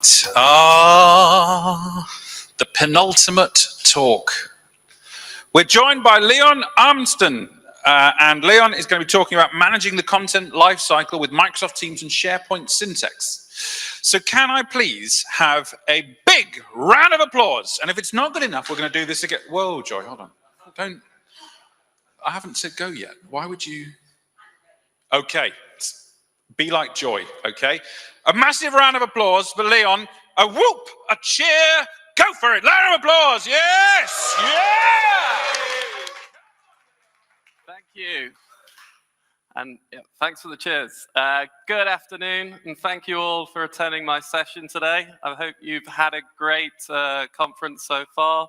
The penultimate talk. We're joined by Leon Armston, and Leon is going to be talking about managing the content lifecycle with Microsoft Teams and SharePoint Syntex. So can I please have a big round of applause? And if it's not good enough, we're going to do this again. Whoa, Joy, hold on. I haven't said go yet. Why would you? Okay, be like Joy, okay? A massive round of applause for Leon. A whoop, a cheer, go for it. Round of applause, yes, yeah! Thank you. And yeah, thanks for the cheers. Good afternoon, and thank you all for attending my session today. I hope you've had a great conference so far.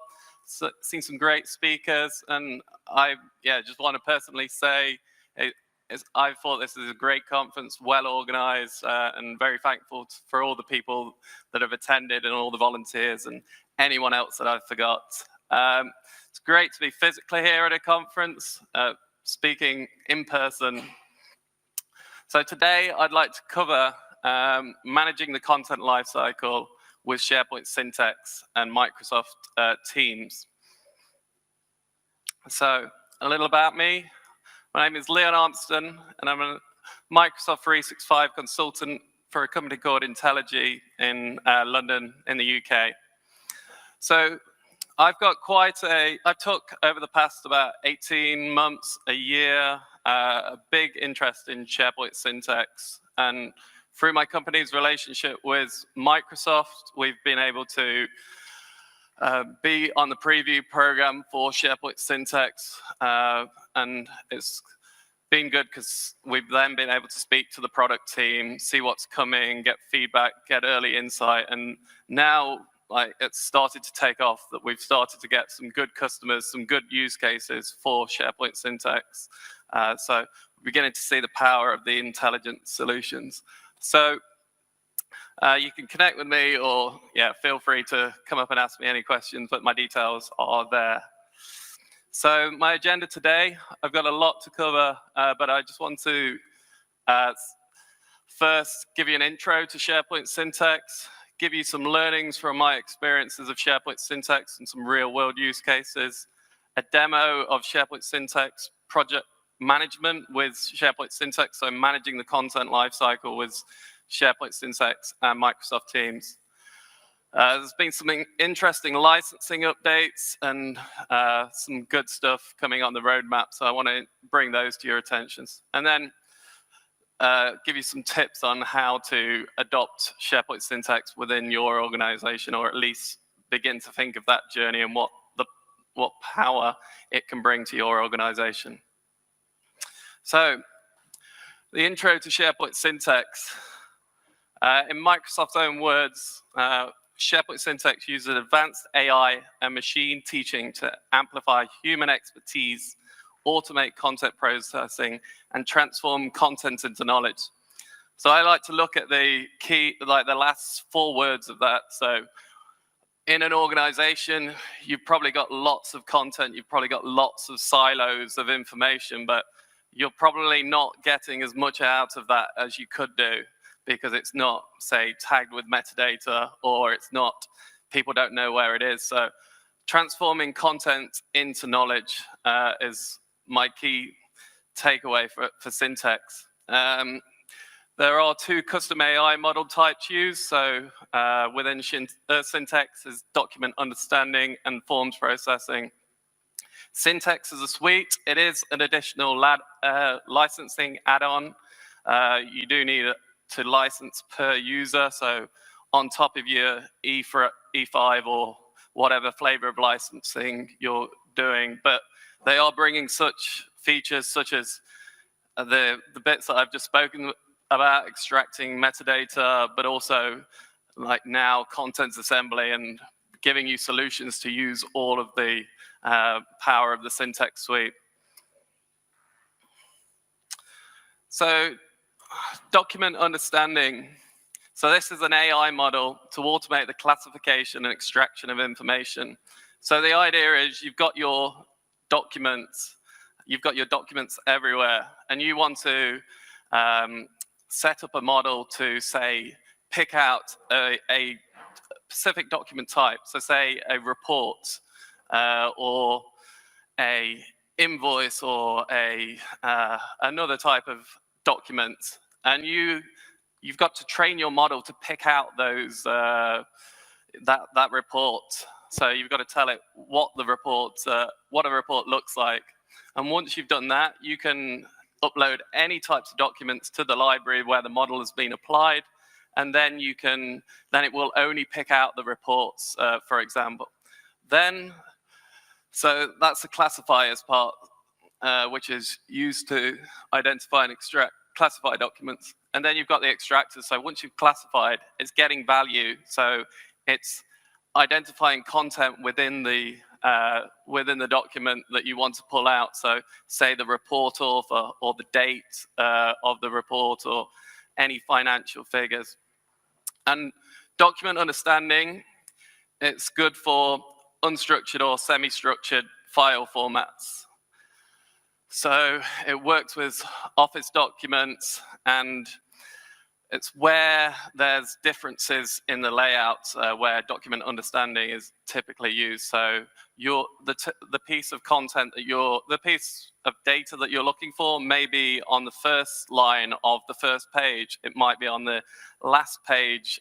Seen some great speakers, and I just want to personally say I thought this is a great conference, well organized, and very thankful for all the people that have attended and all the volunteers and anyone else that I forgot. It's great to be physically here at a conference, speaking in person. So today I'd like to cover managing the content lifecycle with SharePoint Syntex and Microsoft Teams. So a little about me. My name is Leon Armston, and I'm a Microsoft 365 consultant for a company called Intelligy in London in the UK. So I took over the past about 18 months, a year, a big interest in SharePoint Syntex. And through my company's relationship with Microsoft, we've been able to be on the preview program for SharePoint Syntex, and it's been good because we've then been able to speak to the product team, see what's coming, get feedback, get early insight, and now it's started to take off, that we've started to get some good customers, some good use cases for SharePoint Syntex. So we're beginning to see the power of the intelligent solutions. So you can connect with me, or feel free to come up and ask me any questions, but my details are there. So my agenda today, I've got a lot to cover, but I just want to first give you an intro to SharePoint Syntex, give you some learnings from my experiences of SharePoint Syntex and some real world use cases, a demo of SharePoint Syntex project management with SharePoint Syntex, so managing the content lifecycle with SharePoint Syntex and Microsoft Teams. There's been some interesting licensing updates and some good stuff coming on the roadmap, so I want to bring those to your attention. And then give you some tips on how to adopt SharePoint Syntex within your organization, or at least begin to think of that journey and what power it can bring to your organization. So the intro to SharePoint Syntex. In Microsoft's own words, SharePoint Syntex uses advanced AI and machine teaching to amplify human expertise, automate content processing, and transform content into knowledge. So I like to look at the key, like the last 4 words of that. So in an organization, you've probably got lots of content, you've probably got lots of silos of information, but you're probably not getting as much out of that as you could do, because it's not, say, tagged with metadata, or it's not, people don't know where it is. So transforming content into knowledge is my key takeaway for Syntex. There are 2 custom AI model types used. So within Syntex is document understanding and forms processing. Syntex is a suite. It is an additional licensing add-on. You do need to license per user, so on top of your E5 or whatever flavor of licensing you're doing, but they are bringing such features such as the bits that I've just spoken about, extracting metadata, but also like now content assembly, and giving you solutions to use all of the power of the Syntex suite. So document understanding. So this is an AI model to automate the classification and extraction of information. So the idea is you've got your documents everywhere, and you want to set up a model to, say, pick out a specific document type. So say a report or a invoice or another type of document, and you've got to train your model to pick out those that report. So you've got to tell it what a report looks like. And once you've done that, you can upload any types of documents to the library where the model has been applied, and then it will only pick out the reports, for example. So that's the classifiers part, which is used to identify and classify documents. And then you've got the extractors. So once you've classified, it's getting value. So it's identifying content within the document that you want to pull out. So say the report author or the date of the report or any financial figures. And document understanding, it's good for unstructured or semi-structured file formats. So it works with Office documents, and it's where there's differences in the layout where document understanding is typically used. So the piece of content the piece of data that you're looking for may be on the first line of the first page. It might be on the last page,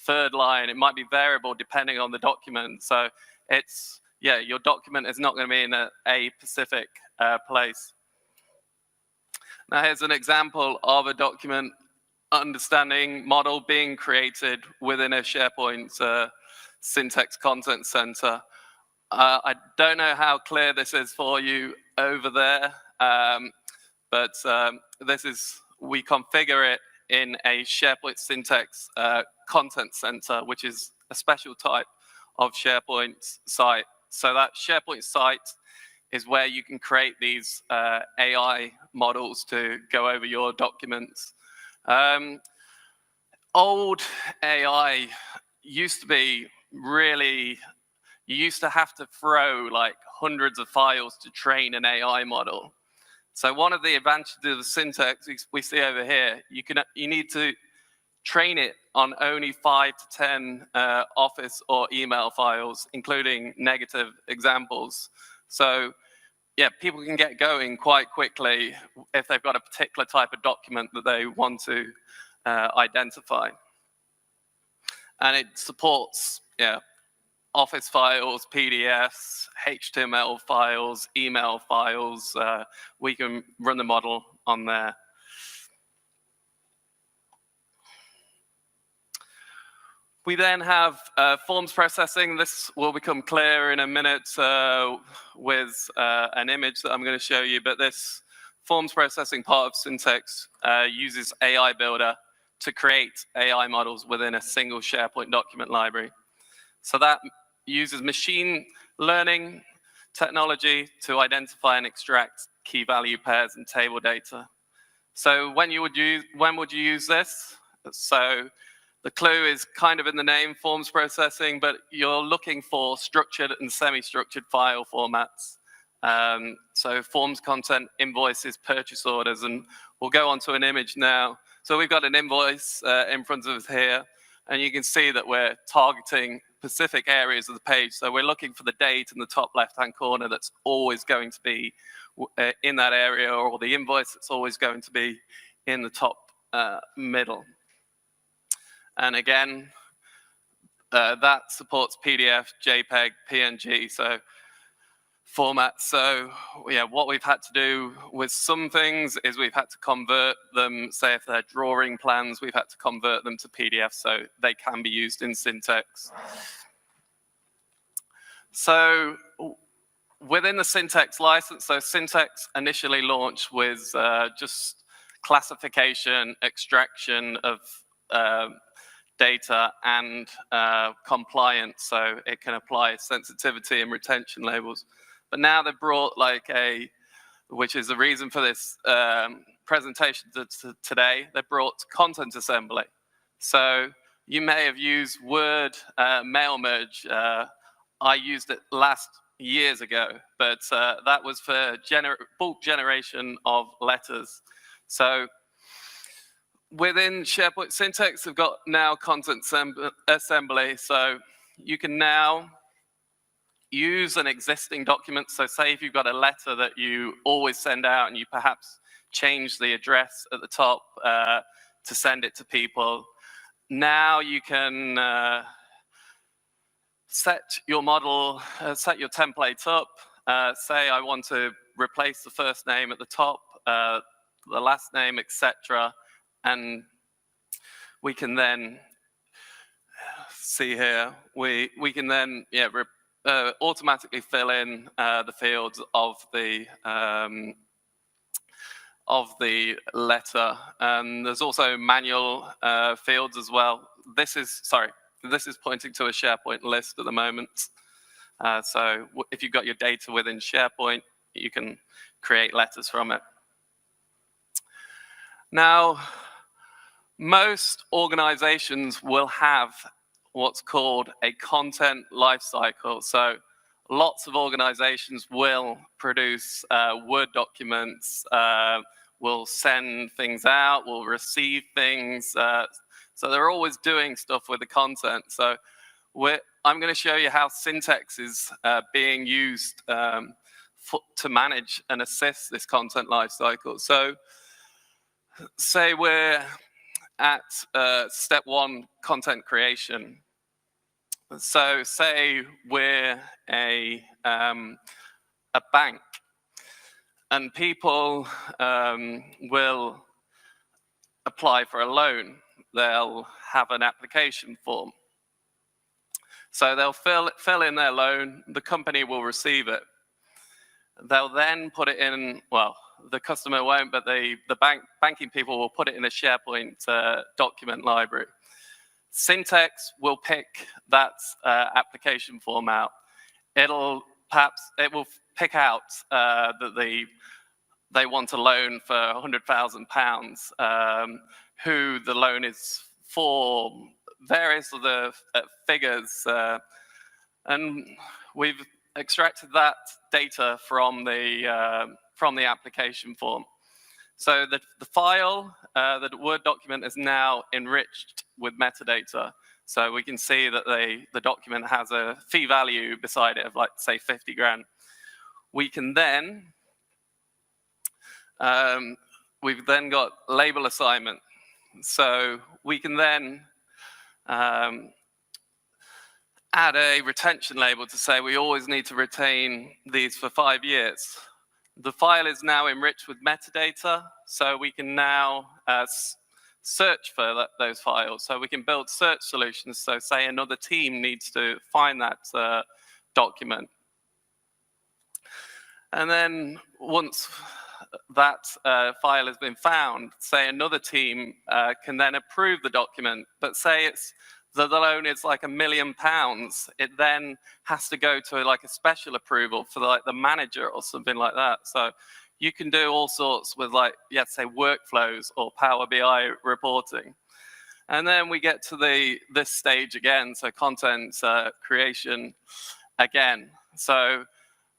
third line. It might be variable depending on the document. So your document is not going to be in a specific place. Now here's an example of a document understanding model being created within a SharePoint Syntex Content Center. I don't know how clear this is for you over there, but we configure it in a SharePoint Syntex Content Center, which is a special type of SharePoint site. So that SharePoint site is where you can create these AI models to go over your documents. Old AI used to be you used to have to throw like hundreds of files to train an AI model. So one of the advantages of the Syntex we see over here, you need to train it on only 5 to 10 Office or email files, including negative examples. So yeah, people can get going quite quickly if they've got a particular type of document that they want to identify. And it supports Office files, PDFs, HTML files, email files. We can run the model on there. We then have forms processing. This will become clear in a minute with an image that I'm going to show you, but this forms processing part of Syntex uses AI Builder to create AI models within a single SharePoint document library. So that uses machine learning technology to identify and extract key value pairs and table data. So when would you use this? So the clue is kind of in the name, forms processing, but you're looking for structured and semi-structured file formats. So forms content, invoices, purchase orders, and we'll go on to an image now. So we've got an invoice in front of us here, and you can see that we're targeting specific areas of the page. So we're looking for the date in the top left-hand corner that's always going to be in that area, or the invoice that's always going to be in the top middle. And again, that supports PDF, JPEG, PNG, so formats. So yeah, what we've had to do with some things is we've had to convert them, say if they're drawing plans, we've had to convert them to PDF so they can be used in Syntex. So within the Syntex license, so Syntex initially launched with just classification, extraction of data and compliance, so it can apply sensitivity and retention labels. But now they've brought which is the reason for this presentation today, they brought content assembly. So you may have used Word mail merge. I used it years ago, but that was for bulk generation of letters. So within SharePoint Syntex, we've got now content assembly. So you can now use an existing document. So say if you've got a letter that you always send out and you perhaps change the address at the top to send it to people. Now you can set your model, set your template up. Say I want to replace the first name at the top, the last name, etc. And we can then see here, we can then automatically fill in the fields of the letter. And there's also manual fields as well. This is pointing to a SharePoint list at the moment. So if you've got your data within SharePoint, you can create letters from it. Now, most organizations will have what's called a content lifecycle. So lots of organizations will produce Word documents, will send things out, will receive things. So they're always doing stuff with the content. So I'm going to show you how Syntex is being used to manage and assist this content lifecycle. So say we're at step 1, content creation. So say we're a bank, and people will apply for a loan. They'll have an application form. So they'll fill in their loan, the company will receive it. They'll then put it in, well, the customer won't, but the banking people will put it in a SharePoint document library. Syntex will pick that application form out. It will pick out that they want a loan for £100,000, who the loan is for, various other figures, and we've extracted that data from the application form. So the file, the Word document is now enriched with metadata. So we can see that the document has a fee value beside it of, like, say, 50 grand. We can then, we've then got label assignment. So we can then add a retention label to say we always need to retain these for 5 years. The file is now enriched with metadata, so we can now search for those files. So we can build search solutions. So say another team needs to find that document. And then once that file has been found, say another team can then approve the document, but say the loan is like £1 million, it then has to go to like a special approval for like the manager or something like that. So you can do all sorts with, like, say workflows or Power BI reporting. And then we get to this stage again, so content creation again. So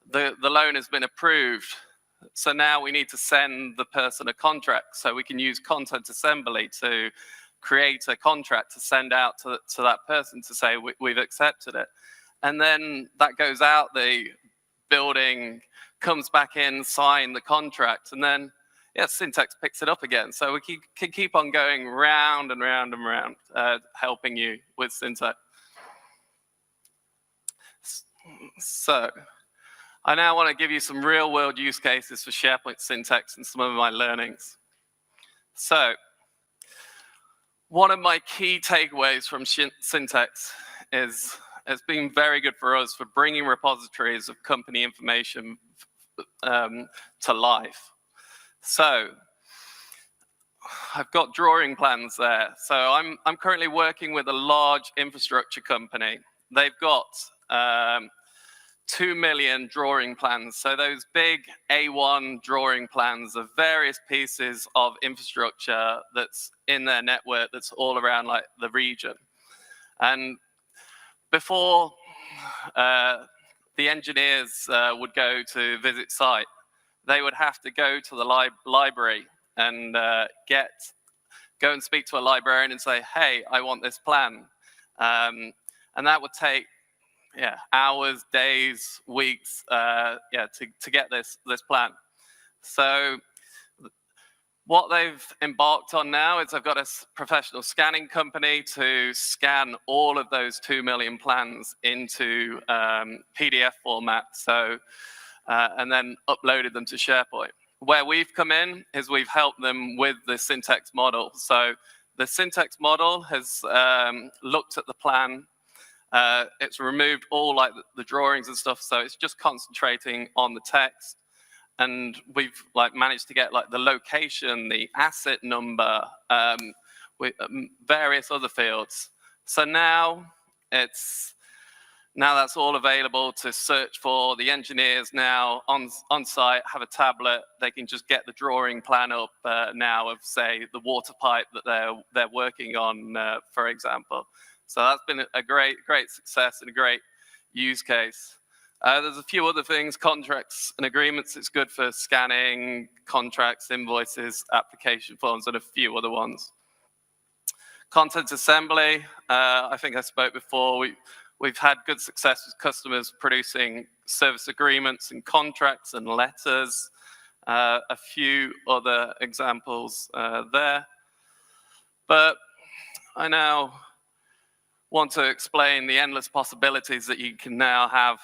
the loan has been approved. So now we need to send the person a contract. So we can use content assembly to create a contract to send out to that person to say we've accepted it. And then that goes out, the building comes back in, sign the contract, and then Syntex picks it up again. So we can keep on going round and round and round, helping you with Syntex. So I now want to give you some real world use cases for SharePoint Syntex and some of my learnings. So one of my key takeaways from Syntex is it's been very good for us for bringing repositories of company information to life. So I've got drawing plans there. So I'm currently working with a large infrastructure company. They've got 2 million drawing plans. So those big A1 drawing plans of various pieces of infrastructure that's in their network that's all around, like, the region. And before the engineers would go to visit site, they would have to go to the library and go and speak to a librarian and say, hey, I want this plan. And that would take hours, days, weeks to get this plan. So what they've embarked on now is I've got a professional scanning company to scan all of those 2 million plans into PDF format, so and then uploaded them to SharePoint. Where we've come in is we've helped them with the Syntex model. So the Syntex model has looked at the plan. It's removed all like the drawings and stuff, so it's just concentrating on the text. And we've like managed to get like the location, the asset number, with various other fields. So now that's all available to search for. The engineers now on site have a tablet. They can just get the drawing plan up now of, say, the water pipe that they're working on, for example. So that's been a great success and a great use case. There's a few other things, contracts and agreements. It's good for scanning contracts, invoices, application forms, and a few other ones. Content assembly, I think I spoke before. We've had good success with customers producing service agreements and contracts and letters. A few other examples there. But I now want to explain the endless possibilities that you can now have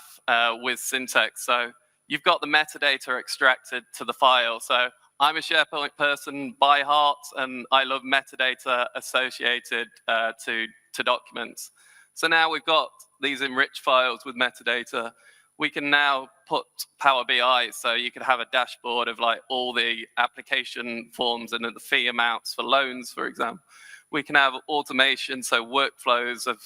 with Syntex. So you've got the metadata extracted to the file. So I'm a SharePoint person by heart, and I love metadata associated to documents. So now we've got these enriched files with metadata. We can now put Power BI, so you could have a dashboard of like all the application forms and the fee amounts for loans, for example. We can have automation, so workflows of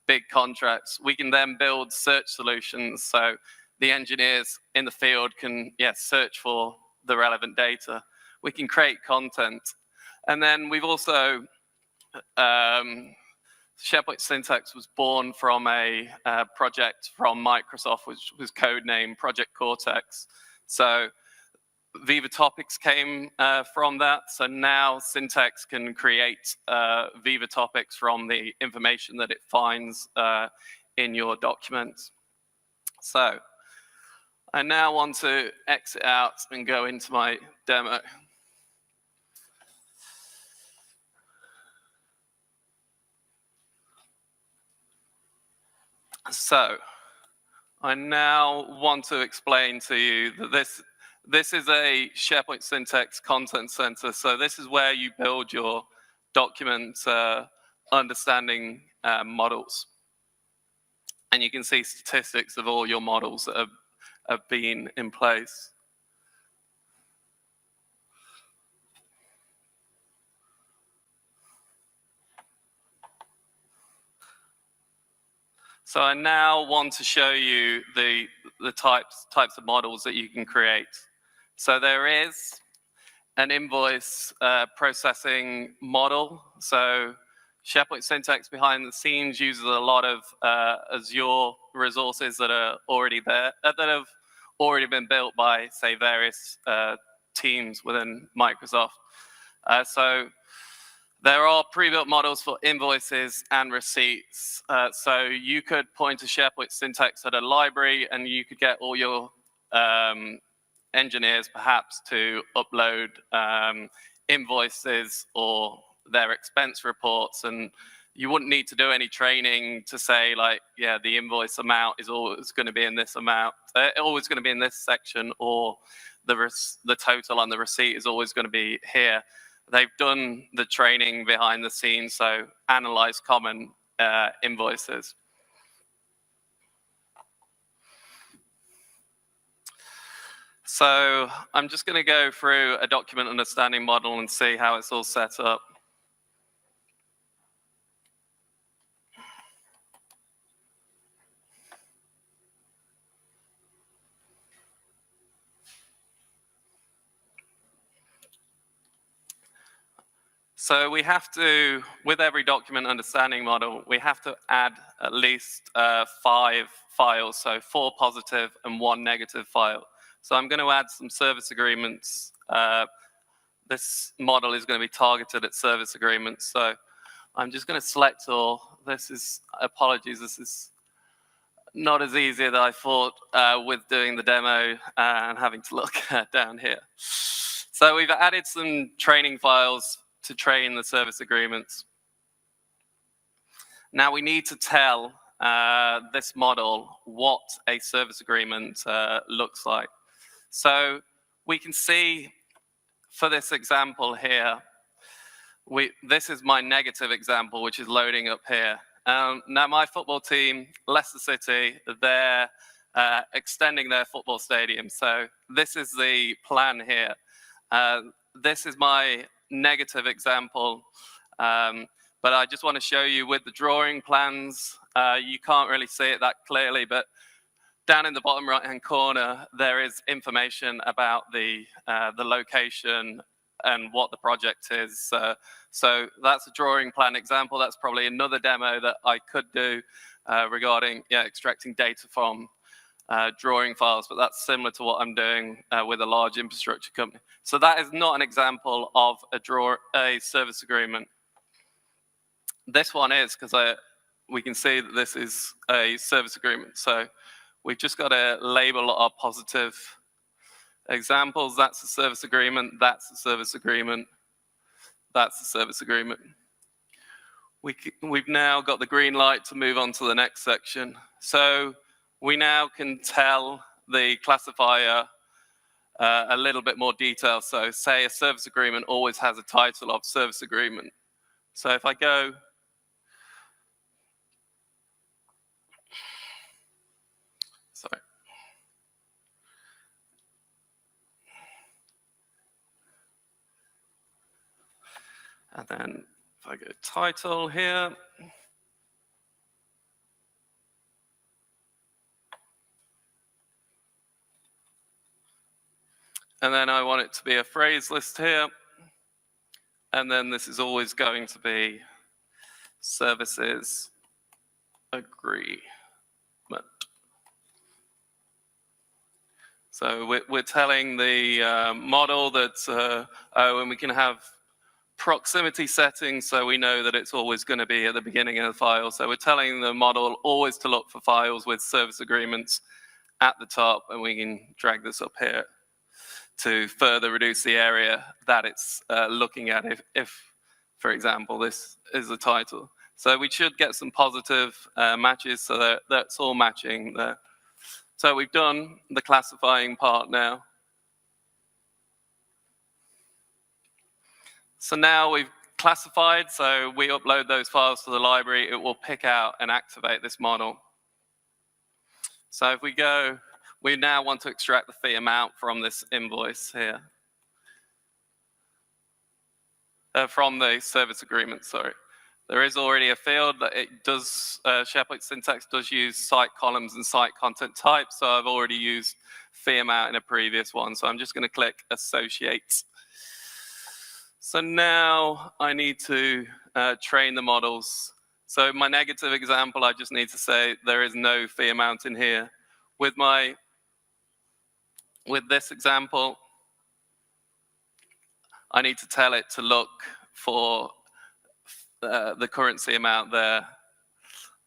big contracts. We can then build search solutions, so the engineers in the field can search for the relevant data. We can create content. And then we've also, SharePoint Syntex was born from a project from Microsoft, which was codenamed Project Cortex. So Viva Topics came from that. So now Syntex can create Viva Topics from the information that it finds in your documents. So I now want to exit out and go into my demo. So I now want to explain to you that this is a SharePoint Syntex content center. So this is where you build your document understanding models. And you can see statistics of all your models that have been in place. So I now want to show you the types of models that you can create. So there is an invoice processing model. So SharePoint Syntex behind the scenes uses a lot of Azure resources that are already there, that have already been built by, say, various teams within Microsoft. So there are pre-built models for invoices and receipts. So you could point to SharePoint Syntex at a library, and you could get all your engineers perhaps to upload invoices or their expense reports, and you wouldn't need to do any training to say like, yeah, the invoice amount is always going to be in this amount, always going to be in this section, or the total on the receipt is always going to be here. They've done the training behind the scenes, so analyze common invoices. So I'm just going to go through a document understanding model and see how it's all set up. So we have to, with every document understanding model, we have to add at least 5 files, so 4 positive and 1 negative file. So I'm going to add some service agreements. The this model is going to be targeted at service agreements. So I'm just going to select all. This is, apologies, this is not as easy as I thought with doing the demo and having to look down here. So we've added some training files to train the service agreements. Now we need to tell this model what a service agreement looks like. So we can see for this example here, this is my negative example, which is loading up here. Now my football team, Leicester City, they're extending their football stadium. So this is the plan here. This is my negative example. But I just want to show you with the drawing plans, you can't really see it that clearly, but down in the bottom right-hand corner, there is information about the location and what the project is. So that's a drawing plan example. That's probably another demo that I could do regarding extracting data from drawing files, but that's similar to what I'm doing with a large infrastructure company. So that is not an example of a service agreement. This one is, because we can see that this is a service agreement. So we've just got to label our positive examples. That's a service agreement. That's a service agreement. That's a service agreement. We've now got the green light to move on to the next section. So we now can tell the classifier a little bit more detail. So say a service agreement always has a title of service agreement. So if I go, sorry. And then if I go title here, and then I want it to be a phrase list here. And then this is always going to be services agreement. So we're telling the model that, and we can have proximity settings, so we know that it's always going to be at the beginning of the file. So we're telling the model always to look for files with service agreements at the top, and we can drag this up here to further reduce the area that it's looking at if, for example, this is the title. So we should get some positive matches, so that's all matching there. So we've done the classifying part now. So now we've classified, so we upload those files to the library, it will pick out and activate this model. So if we go, we now want to extract the fee amount from this invoice here. From the service agreement, sorry. There is already a field that it does, SharePoint Syntex does use site columns and site content types, so I've already used fee amount in a previous one, so I'm just going to click associate. So now I need to train the models. So my negative example, I just need to say there is no fee amount in here. With this example, I need to tell it to look for the currency amount there.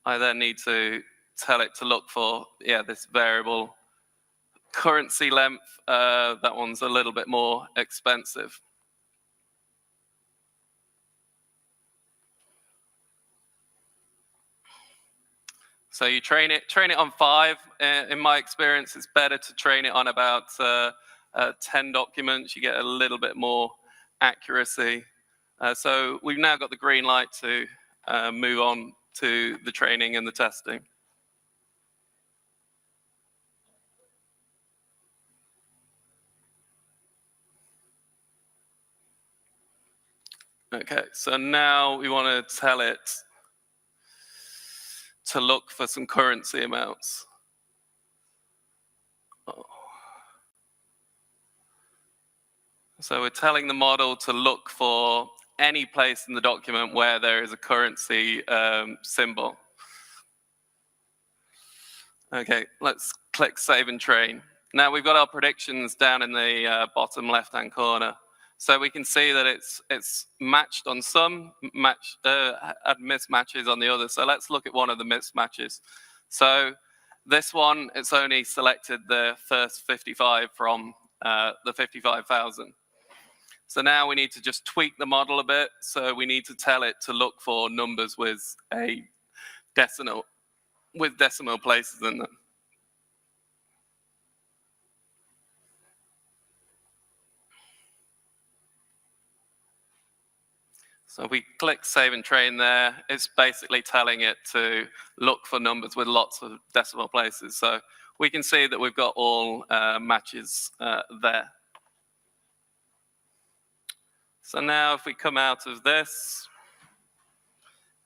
I then need to tell it to look for, this variable currency length. That one's a little bit more expensive. So you train it on 5. In my experience, it's better to train it on about 10 documents. You get a little bit more accuracy. So we've now got the green light to move on to the training and the testing. Okay, so now we want to tell it to look for some currency amounts. So we're telling the model to look for any place in the document where there is a currency symbol. Okay, let's click Save and Train. Now we've got our predictions down in the bottom left-hand corner. So we can see that it's matched on some, had mismatches on the other. So let's look at one of the mismatches. So this one, it's only selected the first 55 from the 55,000. So now we need to just tweak the model a bit. So we need to tell it to look for numbers with a decimal places in them. So if we click save and train there, it's basically telling it to look for numbers with lots of decimal places. So we can see that we've got all matches there. So now if we come out of this,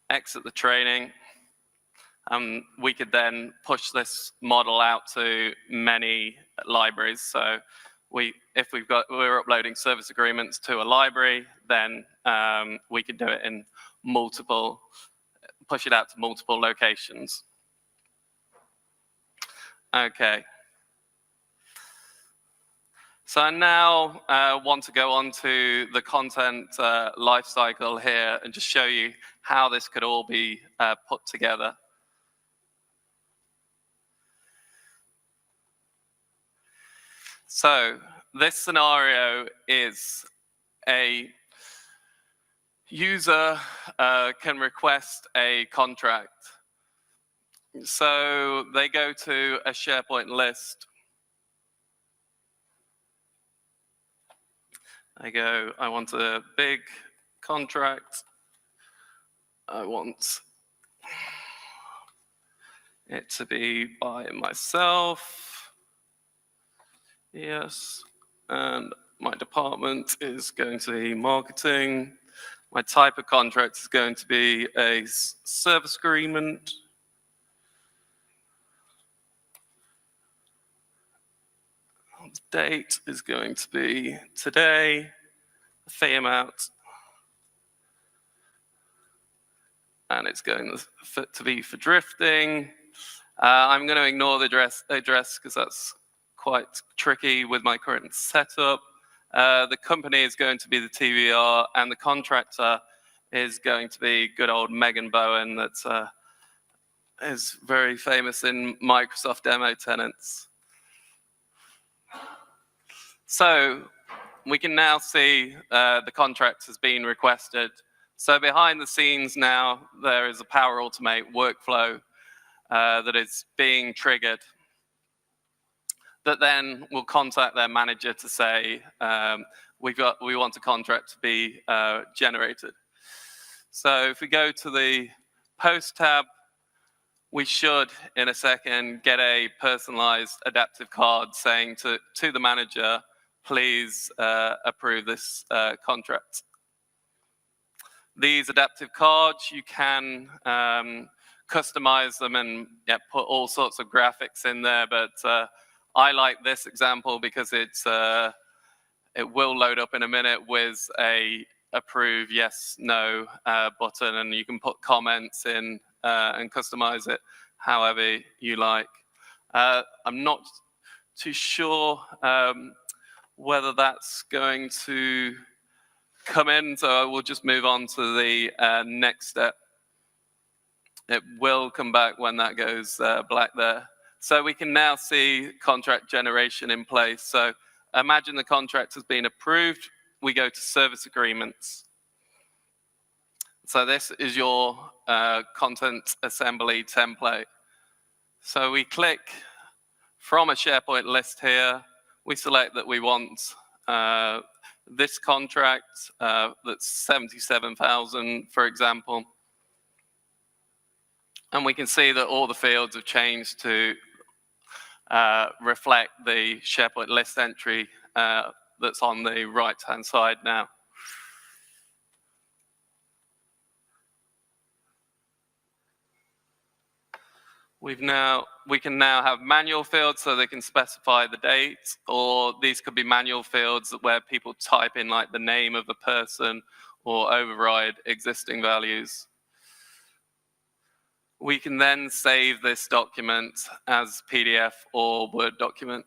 exit the training, we could then push this model out to many libraries. So if we're uploading service agreements to a library, then we could do it in push it out to multiple locations. Okay. So I now want to go on to the content lifecycle here and just show you how this could all be put together. So this scenario is a user can request a contract. So they go to a SharePoint list. I want a big contract. I want it to be by myself. Yes. And my department is going to be marketing. My type of contract is going to be a service agreement. The date is going to be today. The fee amount. And it's going to be for drifting. I'm going to ignore the address because that's quite tricky with my current setup. The company is going to be the TVR, and the contractor is going to be good old Megan Bowen, that is very famous in Microsoft demo tenants. So we can now see the contract has been requested. So behind the scenes now, there is a Power Automate workflow that is being triggered, that then will contact their manager to say, we want a contract to be generated. So if we go to the Post tab, we should, in a second, get a personalized adaptive card saying to the manager, please approve this contract. These adaptive cards, you can customize them and put all sorts of graphics in there, but I like this example because it will load up in a minute with a approve, yes, no button, and you can put comments in and customize it however you like. I'm not too sure whether that's going to come in, so I will just move on to the next step. It will come back when that goes black there. So we can now see contract generation in place. So imagine the contract has been approved. We go to service agreements. So this is your content assembly template. So we click from a SharePoint list here. We select that we want this contract that's 77,000, for example. And we can see that all the fields have changed to reflect the SharePoint list entry that's on the right-hand side now. We can now have manual fields, so they can specify the date, or these could be manual fields where people type in like the name of the person or override existing values. We can then save this document as PDF or Word document.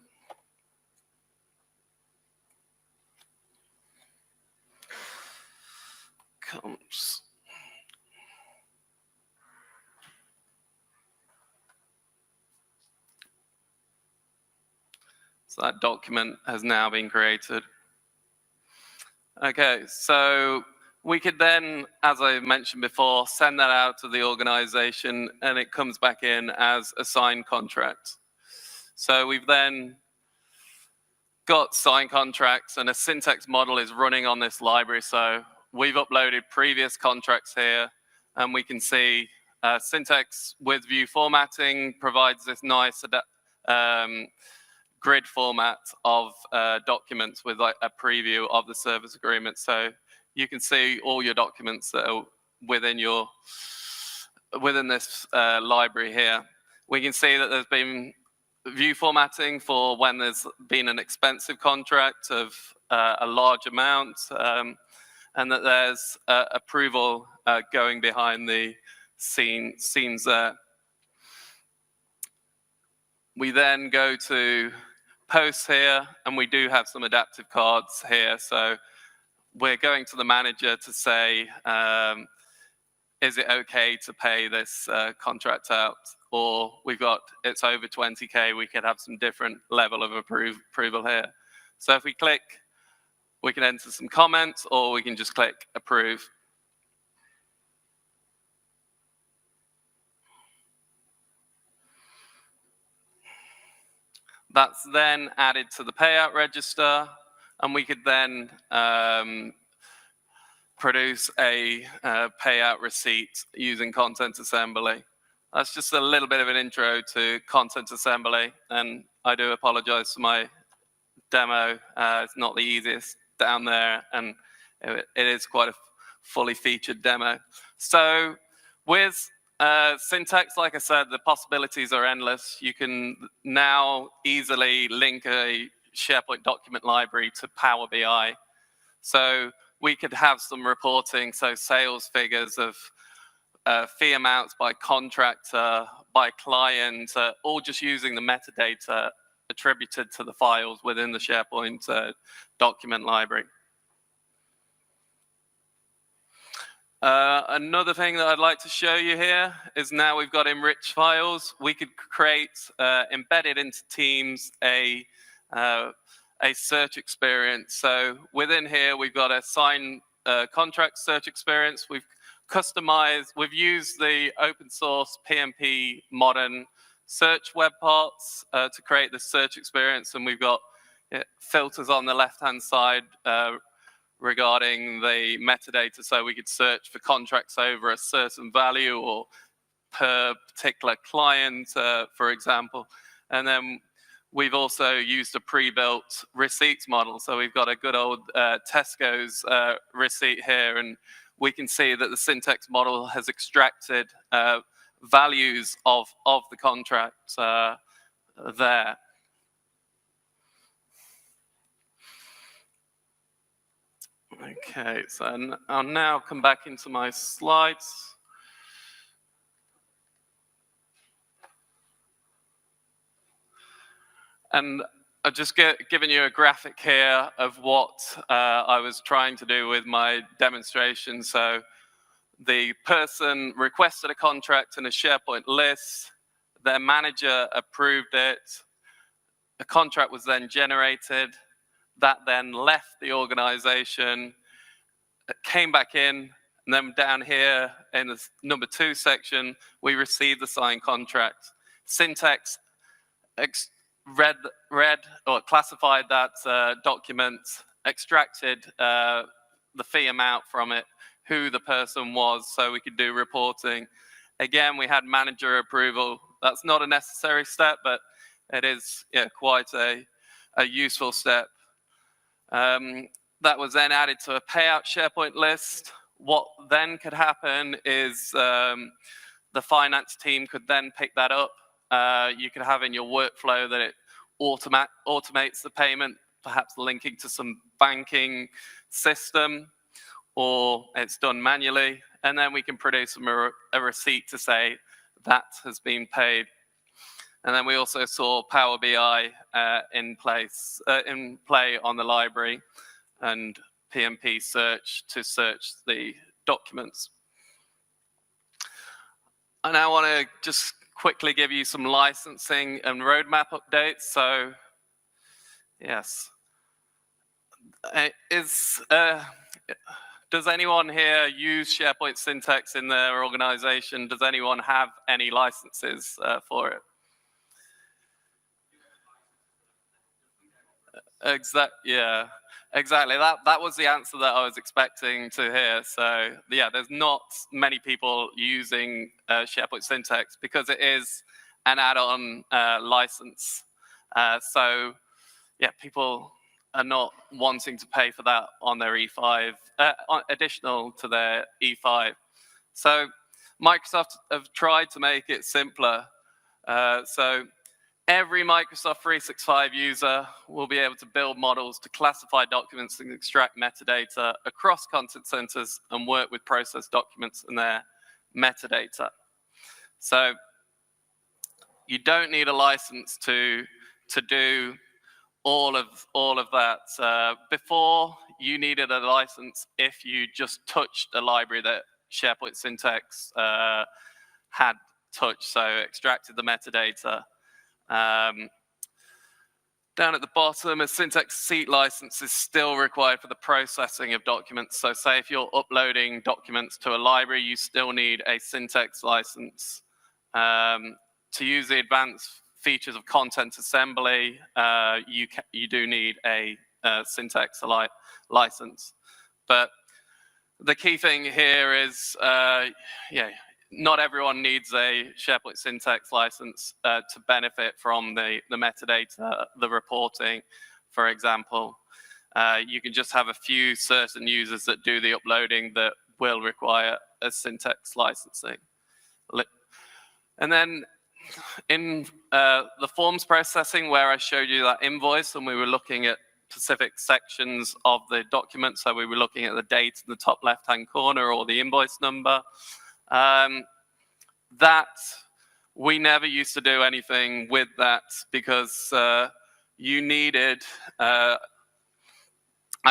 comes. So that document has now been created. Okay, so we could then, as I mentioned before, send that out to the organization and it comes back in as a signed contract. So we've then got signed contracts and a Syntex model is running on this library. So we've uploaded previous contracts here and we can see Syntex with view formatting provides this nice grid format of documents with like a preview of the service agreement. So you can see all your documents that are within this library here. We can see that there's been view formatting for when there's been an expensive contract of a large amount, and that there's approval going behind the scenes there. We then go to posts here, and we do have some adaptive cards here. So we're going to the manager to say, is it okay to pay this contract out? Or we've got, it's over 20K, we could have some different level of approval here. So if we click, we can enter some comments, or we can just click approve. That's then added to the payout register, and we could then produce a payout receipt using Content Assembly. That's just a little bit of an intro to Content Assembly, and I do apologize for my demo. It's not the easiest down there, and it is quite a fully featured demo. So with Syntex, like I said, the possibilities are endless. You can now easily link a SharePoint document library to Power BI. So we could have some reporting, so sales figures of fee amounts by contractor, by client, all just using the metadata attributed to the files within the SharePoint document library. Another thing that I'd like to show you here is now we've got enriched files. We could create, embedded into Teams, a search experience. So within here, we've got a signed contract search experience. We've customized, we've used the open source PMP modern search web parts to create the search experience. And we've got filters on the left-hand side regarding the metadata, so we could search for contracts over a certain value or per particular client, for example. And then we've also used a pre-built receipts model. So we've got a good old Tesco's receipt here, and we can see that the Syntex model has extracted values of the contract there. Okay, so I'll now come back into my slides. And I've just given you a graphic here of what I was trying to do with my demonstration. So the person requested a contract in a SharePoint list, their manager approved it, a contract was then generated, that then left the organization, came back in, and then down here in the number 2 section, we received the signed contract. Syntex read or classified that document, extracted the fee amount from it, who the person was, so we could do reporting. Again, we had manager approval. That's not a necessary step, but it is quite a useful step. That was then added to a payout SharePoint list. What then could happen is the finance team could then pick that up. You could have in your workflow that it automates the payment, perhaps linking to some banking system, or it's done manually. And then we can produce a receipt to say that has been paid. And then we also saw Power BI in play on the library, and PMP search to search the documents. And I want to just quickly give you some licensing and roadmap updates. So, yes. Does anyone here use SharePoint Syntex in their organization? Does anyone have any licenses for it? Yeah, exactly. That was the answer that I was expecting to hear. So yeah, there's not many people using SharePoint Syntex because it is an add-on license. So yeah, people are not wanting to pay for that on their E5, additional to their E5. So Microsoft have tried to make it simpler. So every Microsoft 365 user will be able to build models to classify documents and extract metadata across content centers and work with process documents and their metadata. So you don't need a license to do all of that. Before, you needed a license if you just touched a library that SharePoint Syntex had touched, so extracted the metadata. Down at the bottom, a Syntex seat license is still required for the processing of documents. So say if you're uploading documents to a library, you still need a Syntex license. To use the advanced features of content assembly, you do need a Syntex license. But the key thing here is, not everyone needs a SharePoint Syntex license to benefit from the metadata, the reporting, for example. You can just have a few certain users that do the uploading that will require a Syntex licensing. And then in the forms processing, where I showed you that invoice and we were looking at specific sections of the document, so we were looking at the date in the top left-hand corner or the invoice number, that we never used to do anything with that because you needed, I've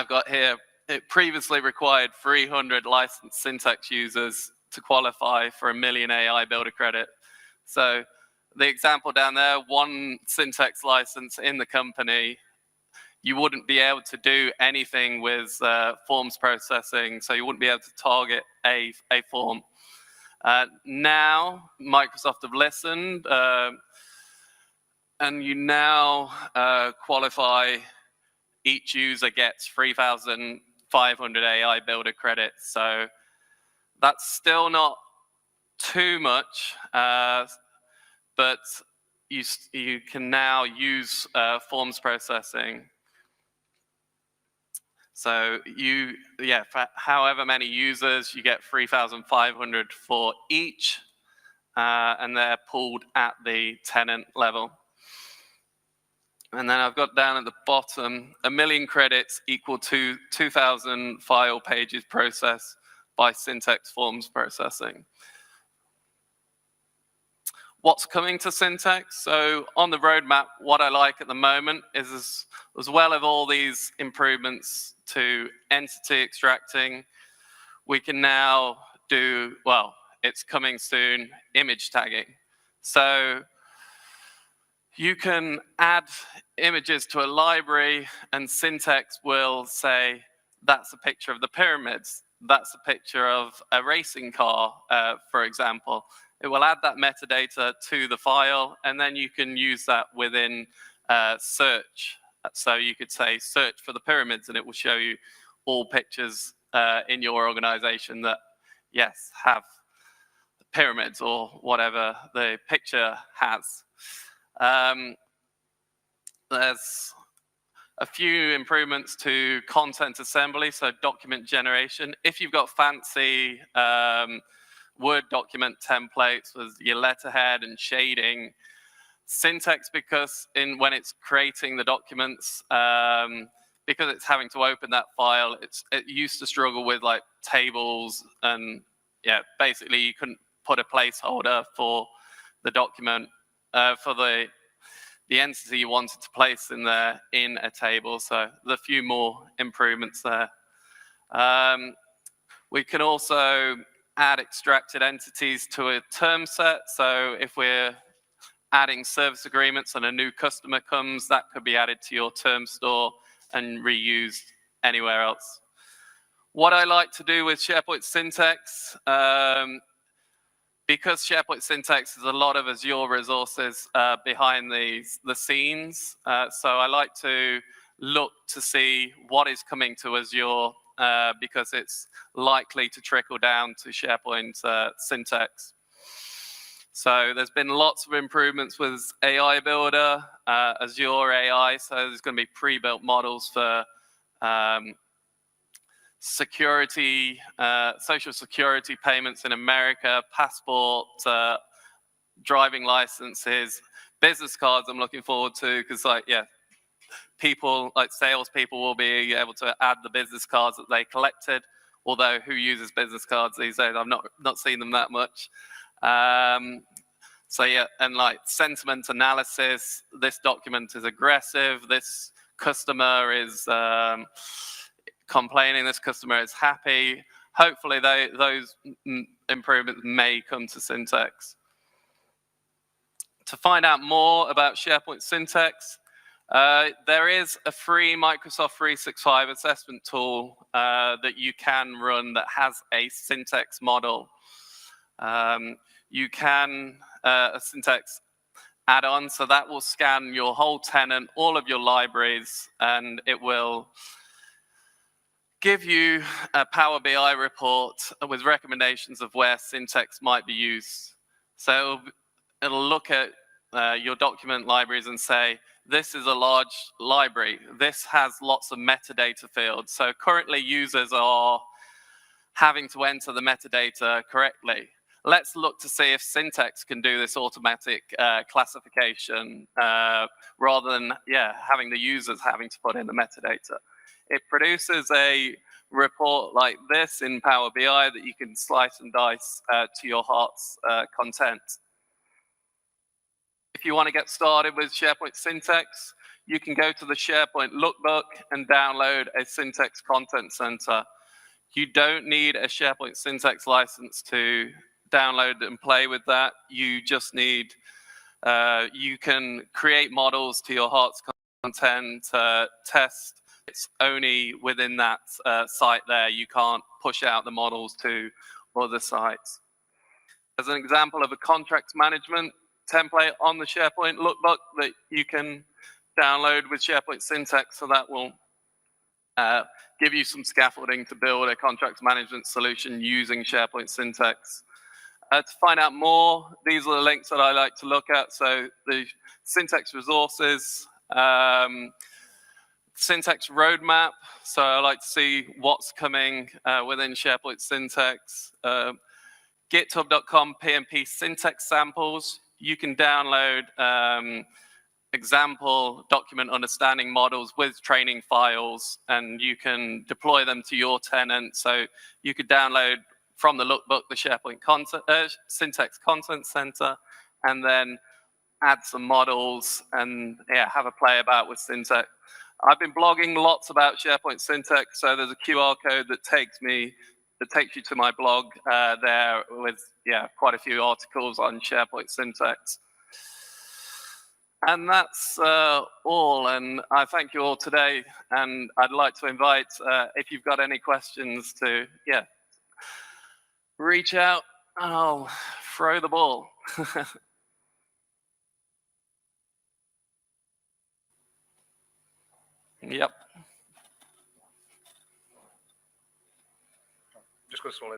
got here, it previously required 300 licensed Syntex users to qualify for 1 million AI Builder credit. So the example down there, one Syntex license in the company, you wouldn't be able to do anything with forms processing, so you wouldn't be able to target a form. Now, Microsoft have listened, and you now qualify, each user gets 3,500 AI Builder credits. So that's still not too much, but you can now use forms processing. So for however many users, you get 3,500 for each, and they're pooled at the tenant level. And then I've got down at the bottom, 1 million credits equal to 2,000 file pages processed by Syntex forms processing. What's coming to Syntex? So on the roadmap, what I like at the moment is, as well as all these improvements to entity extracting, we can now do, well, it's coming soon, image tagging. So you can add images to a library and Syntex will say, that's a picture of the pyramids, that's a picture of a racing car, for example. It will add that metadata to the file, and then you can use that within search. So you could say search for the pyramids, and it will show you all pictures in your organization that, yes, have pyramids or whatever the picture has. There's a few improvements to content assembly, so document generation. If you've got fancy Word document templates with your letterhead and shading, Syntex, because when it's creating the documents, because it's having to open that file, it used to struggle with like tables, and basically you couldn't put a placeholder for the document for the entity you wanted to place in there in a table. So there's a few more improvements there. We can also add extracted entities to a term set. So if we're adding service agreements and a new customer comes, that could be added to your term store and reused anywhere else. What I like to do with SharePoint Syntex, because SharePoint Syntex is a lot of Azure resources behind the scenes, so I like to look to see what is coming to Azure because it's likely to trickle down to SharePoint Syntex. So there's been lots of improvements with AI Builder, Azure AI, so there's going to be pre-built models for security, social security payments in America, passport, driving licenses, business cards I'm looking forward to, because people, like salespeople will be able to add the business cards that they collected, although who uses business cards these days? I've not seen them that much. So yeah, and like sentiment analysis, this document is aggressive, this customer is complaining, this customer is happy. Hopefully those improvements may come to Syntex. To find out more about SharePoint Syntex, there is a free Microsoft 365 assessment tool that you can run that has a Syntex model. You can a Syntex add-on, so that will scan your whole tenant, all of your libraries, and it will give you a Power BI report with recommendations of where Syntex might be used. So it'll look at your document libraries and say, this is a large library. This has lots of metadata fields. So currently users are having to enter the metadata correctly. Let's look to see if Syntex can do this automatic classification rather than having the users having to put in the metadata. It produces a report like this in Power BI that you can slice and dice to your heart's content. If you want to get started with SharePoint Syntex, you can go to the SharePoint Lookbook and download a Syntex Content Center. You don't need a SharePoint Syntex license to download and play with that. You just need, you can create models to your heart's content, test. It's only within that site there. You can't push out the models to other sites. As an example of a contracts management template on the SharePoint Lookbook that you can download with SharePoint Syntex, so that will give you some scaffolding to build a contracts management solution using SharePoint Syntex. To find out more, these are the links that I like to look at. So the Syntex resources, Syntex roadmap. So I like to see what's coming within SharePoint Syntex. GitHub.com PnP Syntex samples. You can download example document understanding models with training files, and you can deploy them to your tenant. So you could download from the lookbook the SharePoint Syntex Content Center, and then add some models and have a play about with Syntex. I've been blogging lots about SharePoint Syntex, so there's a QR code that takes you to my blog there with quite a few articles on SharePoint Syntex. And that's all, and I thank you all today, and I'd like to invite, if you've got any questions, to reach out and I'll throw the ball. Yep. Just going to swallow.